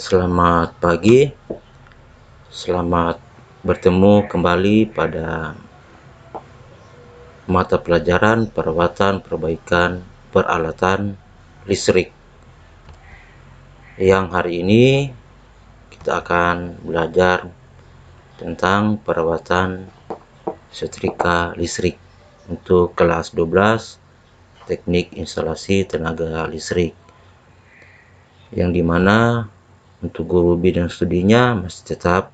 Selamat pagi, selamat bertemu kembali pada mata pelajaran perawatan perbaikan peralatan listrik. Yang hari ini kita akan belajar tentang perawatan setrika listrik untuk kelas 12 teknik instalasi tenaga listrik, yang dimana untuk guru bidang studinya masih tetap.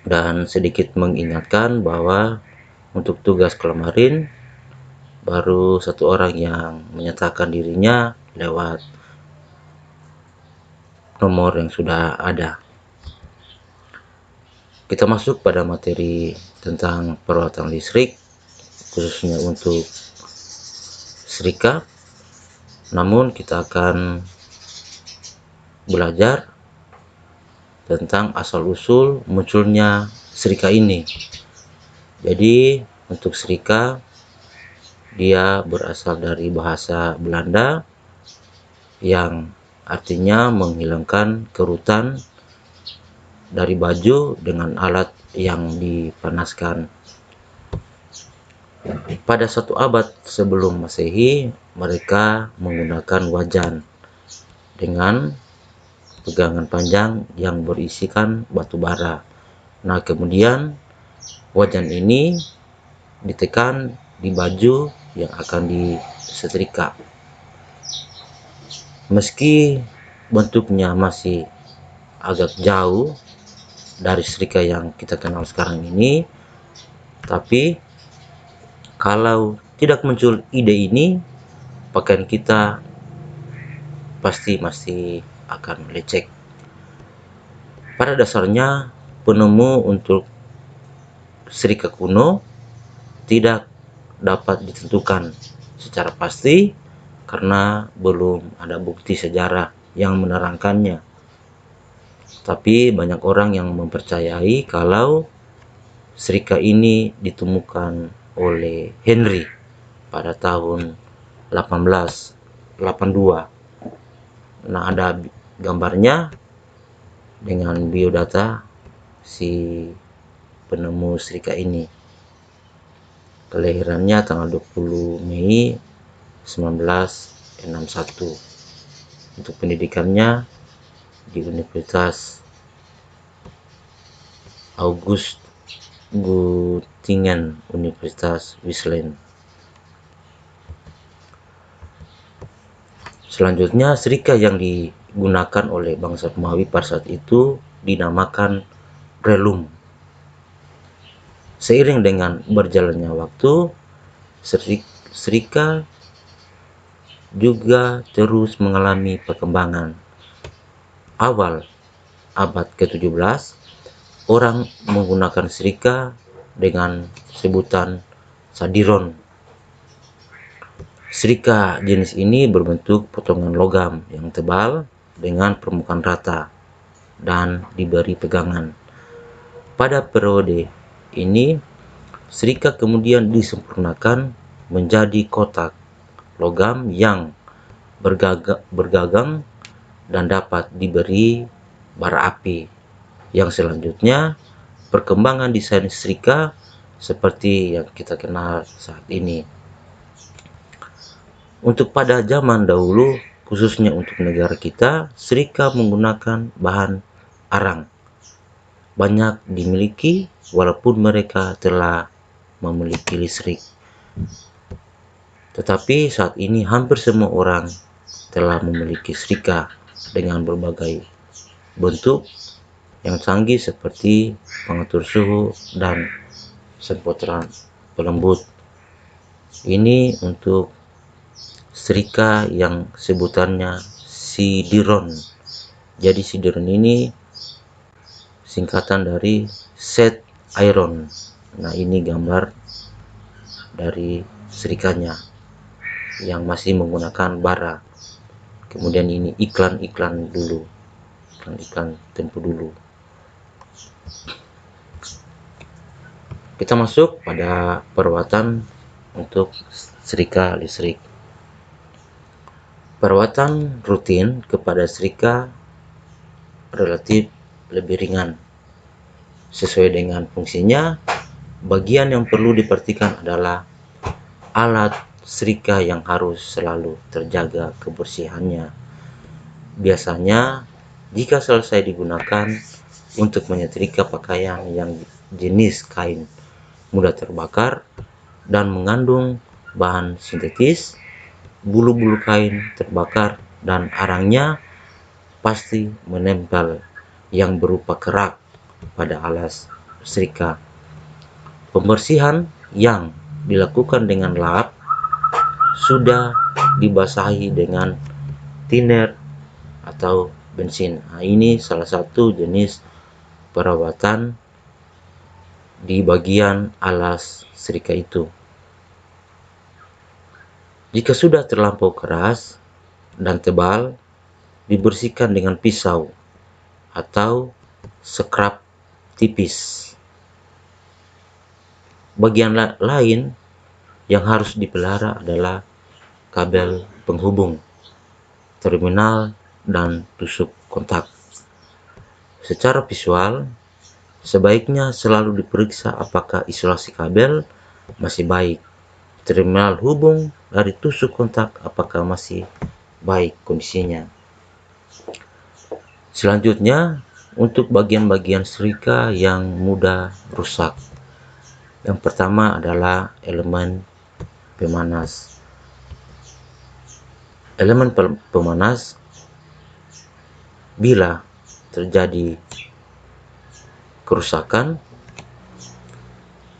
Dan sedikit mengingatkan bahwa untuk tugas kemarin baru satu orang yang menyatakan dirinya lewat nomor yang sudah ada. Kita masuk pada materi tentang perawatan listrik, khususnya untuk setrika. Namun kita akan belajar tentang asal-usul munculnya setrika ini. Jadi untuk setrika, dia berasal dari bahasa Belanda yang artinya menghilangkan kerutan dari baju dengan alat yang dipanaskan. Pada 1 abad sebelum Masehi, mereka menggunakan wajan dengan pegangan panjang yang berisikan batu bara. Nah, kemudian wajan ini ditekan di baju yang akan disetrika. Meski bentuknya masih agak jauh dari setrika yang kita kenal sekarang ini, tapi kalau tidak muncul ide ini, pakaian kita pasti masih akan lecek. Pada dasarnya, penemu untuk setrika kuno tidak dapat ditentukan secara pasti karena belum ada bukti sejarah yang menerangkannya. Tapi banyak orang yang mempercayai kalau setrika ini ditemukan oleh Henry pada tahun 1882. Nah, ada gambarnya dengan biodata si penemu setrika ini. Kelahirannya tanggal 20 Mei 1961. Untuk pendidikannya di Universitas August Göttingen, Universitas Wislen. Selanjutnya, setrika yang digunakan oleh bangsa Romawi pada saat itu dinamakan prelum. Seiring dengan berjalannya waktu, setrika juga terus mengalami perkembangan. Awal abad ke-17, orang menggunakan setrika dengan sebutan sadiron. Setrika jenis ini berbentuk potongan logam yang tebal dengan permukaan rata dan diberi pegangan. Pada periode ini, setrika kemudian disempurnakan menjadi kotak logam yang bergagang dan dapat diberi bara api. Yang selanjutnya, perkembangan desain setrika seperti yang kita kenal saat ini. Untuk pada zaman dahulu, khususnya untuk negara kita, setrika menggunakan bahan arang. Banyak dimiliki walaupun mereka telah memiliki listrik. Tetapi saat ini hampir semua orang telah memiliki setrika dengan berbagai bentuk yang canggih seperti pengatur suhu dan semprotan pelembut. Ini untuk setrika yang sebutannya sadiron. Jadi sadiron ini singkatan dari set iron. Nah, ini gambar dari setrikanya yang masih menggunakan bara. Kemudian ini iklan dulu, iklan tempo dulu. Kita masuk pada perawatan untuk setrika listrik. Perawatan rutin kepada serika relatif lebih ringan. Sesuai dengan fungsinya, bagian yang perlu diperhatikan adalah alat serika yang harus selalu terjaga kebersihannya. Biasanya, jika selesai digunakan untuk menyetrika pakaian yang jenis kain mudah terbakar dan mengandung bahan sintetis, bulu-bulu kain terbakar dan arangnya pasti menempel yang berupa kerak pada alas serika. Pembersihan yang dilakukan dengan lap sudah dibasahi dengan thinner atau bensin. Nah, ini salah satu jenis perawatan di bagian alas serika itu. Jika sudah terlampau keras dan tebal, dibersihkan dengan pisau atau scrub tipis. Bagian lain yang harus dipelihara adalah kabel penghubung, terminal, dan tusuk kontak. Secara visual, sebaiknya selalu diperiksa apakah isolasi kabel masih baik, terminal hubung dari tusuk kontak apakah masih baik kondisinya. Selanjutnya, untuk bagian-bagian serika yang mudah rusak. Yang pertama adalah elemen pemanas. Elemen pemanas bila terjadi kerusakan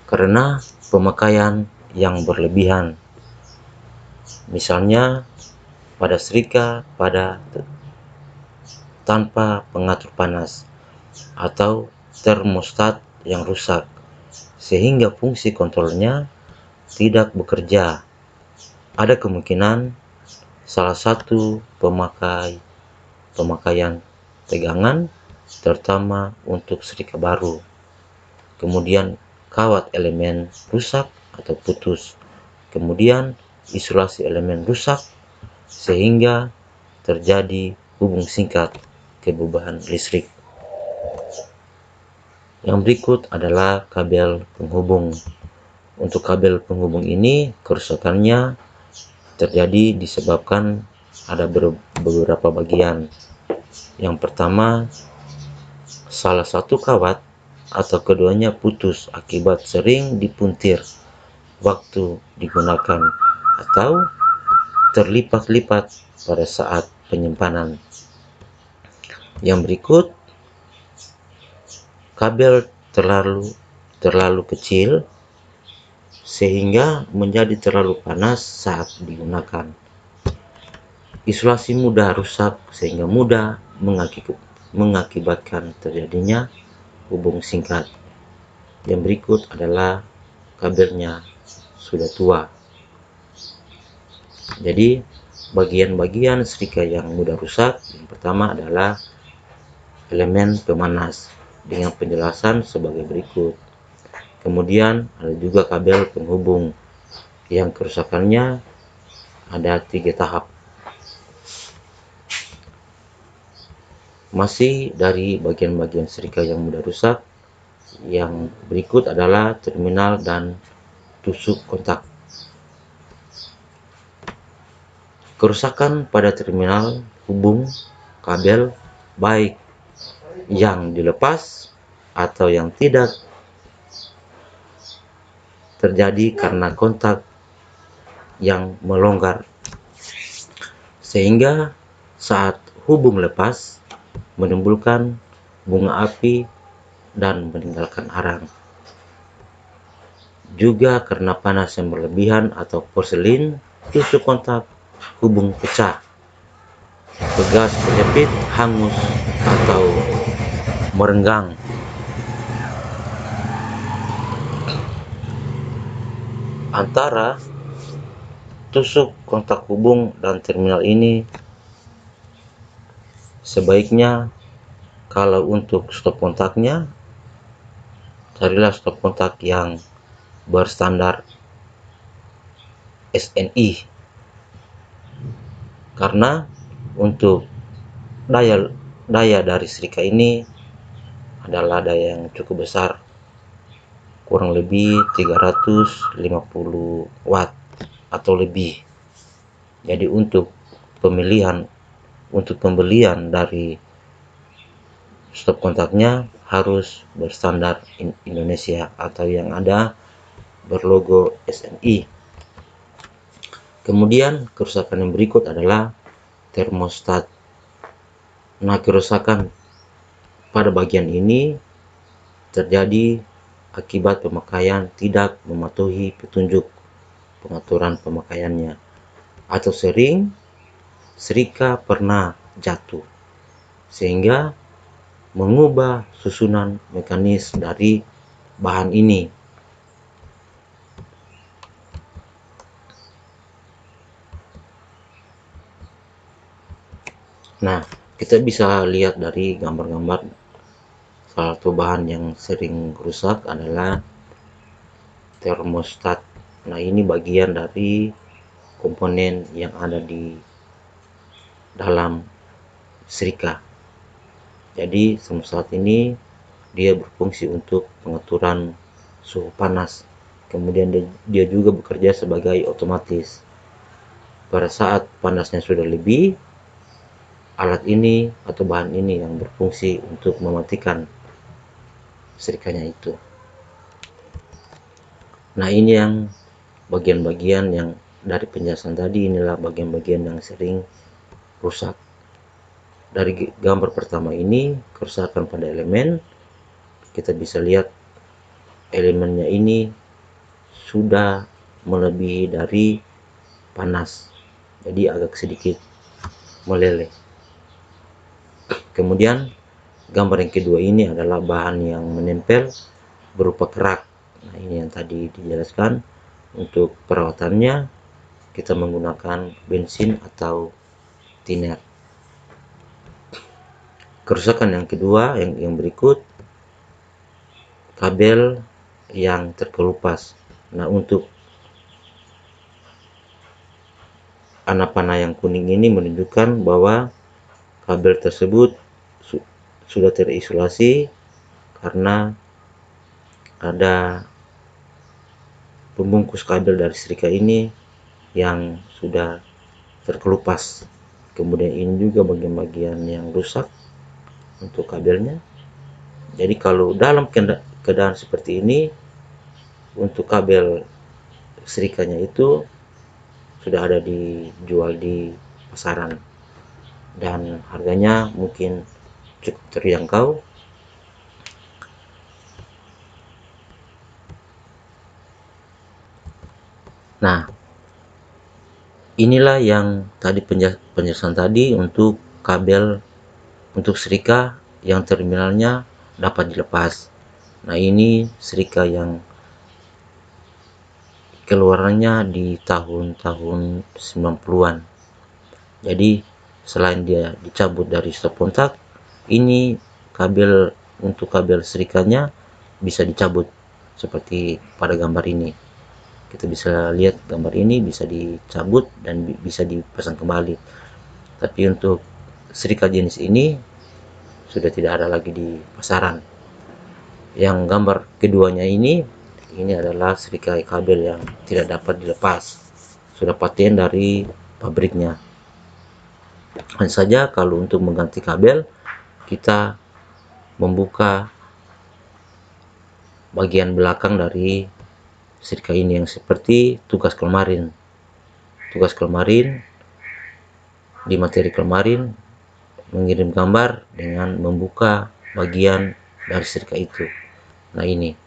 karena pemakaian yang berlebihan, misalnya pada serika tanpa pengatur panas atau termostat yang rusak sehingga fungsi kontrolnya tidak bekerja. Ada kemungkinan salah satu pemakaian tegangan, terutama untuk serika baru. Kemudian kawat elemen rusak atau putus. Kemudian isolasi elemen rusak sehingga terjadi hubung singkat kebubahan listrik. Yang berikut adalah kabel penghubung. Untuk kabel penghubung ini kerusakannya terjadi disebabkan ada beberapa bagian. Yang pertama, salah satu kawat atau keduanya putus akibat sering dipuntir waktu digunakan atau terlipat-lipat pada saat penyimpanan. Yang berikut, kabel terlalu kecil sehingga menjadi terlalu panas saat digunakan. Isolasi mudah rusak sehingga mudah mengakibatkan terjadinya hubung singkat. Yang berikut adalah kabelnya sudah tua. Jadi bagian-bagian serika yang mudah rusak, yang pertama adalah elemen pemanas dengan penjelasan sebagai berikut. Kemudian ada juga kabel penghubung yang kerusakannya ada 3 tahap. Masih dari bagian-bagian serika yang mudah rusak, yang berikut adalah terminal dan tusuk kontak. Kerusakan pada terminal hubung kabel baik yang dilepas atau yang tidak terjadi karena kontak yang melonggar, sehingga saat hubung lepas menimbulkan bunga api dan meninggalkan arang. Juga karena panas yang berlebihan atau porselin tusuk kontak hubung pecah, pegas terjepit, hangus, atau merenggang. Antara tusuk kontak hubung dan terminal ini sebaiknya kalau untuk stop kontaknya, carilah stop kontak yang berstandar SNI. karena untuk daya daya dari setrika ini adalah daya yang cukup besar, kurang lebih 350 watt atau lebih. Jadi untuk pembelian dari stop kontaknya harus berstandar Indonesia atau yang ada berlogo SNI. Kemudian kerusakan yang berikut adalah termostat. Nah, kerusakan pada bagian ini terjadi akibat pemakaian tidak mematuhi petunjuk pengaturan pemakaiannya, atau sering setrika pernah jatuh sehingga mengubah susunan mekanis dari bahan ini. Nah, kita bisa lihat dari gambar-gambar salah satu bahan yang sering rusak adalah termostat. Nah, ini bagian dari komponen yang ada di dalam setrika. Jadi termostat ini dia berfungsi untuk pengaturan suhu panas. Kemudian dia juga bekerja sebagai otomatis. Pada saat panasnya sudah lebih, alat ini atau bahan ini yang berfungsi untuk mematikan setrikanya itu. Nah, ini yang bagian-bagian yang dari penjelasan tadi, inilah bagian-bagian yang sering rusak. Dari gambar pertama ini, kerusakan pada elemen, kita bisa lihat elemennya ini sudah melebihi dari panas, jadi agak sedikit meleleh. Kemudian gambar yang kedua ini adalah bahan yang menempel berupa kerak. Nah, ini yang tadi dijelaskan. Untuk perawatannya kita menggunakan bensin atau thinner. Kerusakan yang kedua yang berikut, kabel yang terkelupas. Nah, untuk panah yang kuning ini menunjukkan bahwa kabel tersebut sudah terisolasi karena ada pembungkus kabel dari setrika ini yang sudah terkelupas. Kemudian ini juga bagian-bagian yang rusak untuk kabelnya. Jadi kalau dalam keadaan seperti ini, untuk kabel setrikanya itu sudah ada dijual di pasaran dan harganya mungkin cukup terjangkau. Nah, inilah yang tadi penjelasan tadi untuk kabel untuk setrika yang terminalnya dapat dilepas. Nah, ini setrika yang keluarannya di tahun-tahun 90-an. Jadi selain dia dicabut dari stop kontak, ini kabel untuk kabel setrikanya bisa dicabut seperti pada gambar ini. Kita bisa lihat gambar ini bisa dicabut dan bisa dipasang kembali. Tapi untuk setrika jenis ini sudah tidak ada lagi di pasaran. Yang gambar keduanya ini adalah setrika kabel yang tidak dapat dilepas, sudah paten dari pabriknya. Hanya saja kalau untuk mengganti kabel, kita membuka bagian belakang dari setrika ini yang seperti tugas kelmarin. Tugas kelmarin di materi kelmarin mengirim gambar dengan membuka bagian dari setrika itu. Nah, ini